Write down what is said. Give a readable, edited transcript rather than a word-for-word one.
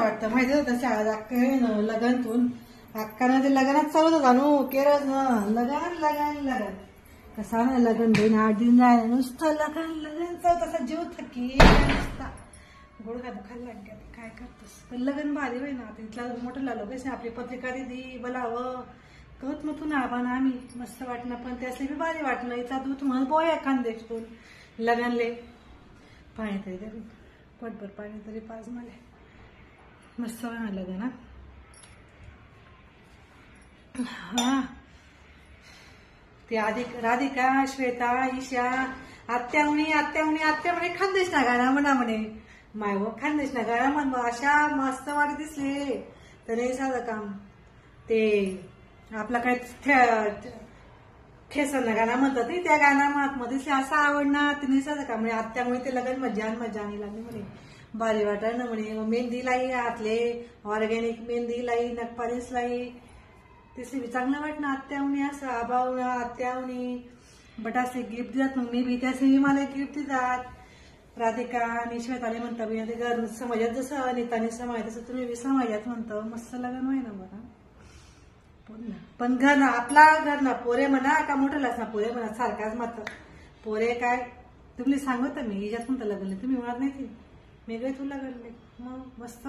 वाटतं माहिती होतं शाळेत अक्का लग्नातून अक्कानं ते लग्नात चालू जाणू केरळ लगन लगन लगन कसा ना लगन 2-8 दिन जायला नुसतं लगन लगनचा तसा जीव थकी नुसता गोडगा दुखायला लागल्या काय करतोस पण लगन भारी होय ना तिथला मोठं लालो कसे आपली पत्रिका दिदी बोलावं कहत नव्हतं ना पण आम्ही मस्त वाटणं पण त्यासली बी भारी वाटणं इथला दूध म्हणून बोया खांदेसून लगनले पाणी तरी तरी पोटभर पाणी तरी पाच मला मस्त लग्न ना हा ती राधिका श्वेता ईशा आत्या म्हणे खानदेश ना गाणं म्हणा म्हणे माय व खानदेश ना गाणं म्हण अशा मस्त वाट दिसले तर साधं काम ते आपला काय ठेसन गाणं म्हणतात त्या गाणं दिसले असं आवडणार तिने साधं काम म्हणजे आत्यामुळे ते लगन मजा आणि लागली म्हणे भारी वाटाय ना म्हणे मेहंदी लाई आतले ऑर्गॅनिक मेहंदी लाई नखपालीस लाई तिसरी बी चांगलं वाटणं आत्यावणी असं आबाव आत्यावणी बट असे गिफ्ट देतात मग मी बी त्याचे मला गिफ्ट देतात राधिका आणि श्वेताने म्हणता बी ते घर समाजात जसं अनिताने समाज तसं तुम्ही बी समाजात म्हणतो मस्त लग्न होय ना बघा पण घर ना आपला घर ना पोरे म्हणा का मोठं ना पोरे म्हणा सारखाच मात्र पोरे काय तुम्ही सांगत मी हिच्यात म्हणता लग्न तुम्ही म्हणत नाही ती मी काय तुला लग्न मग मस्त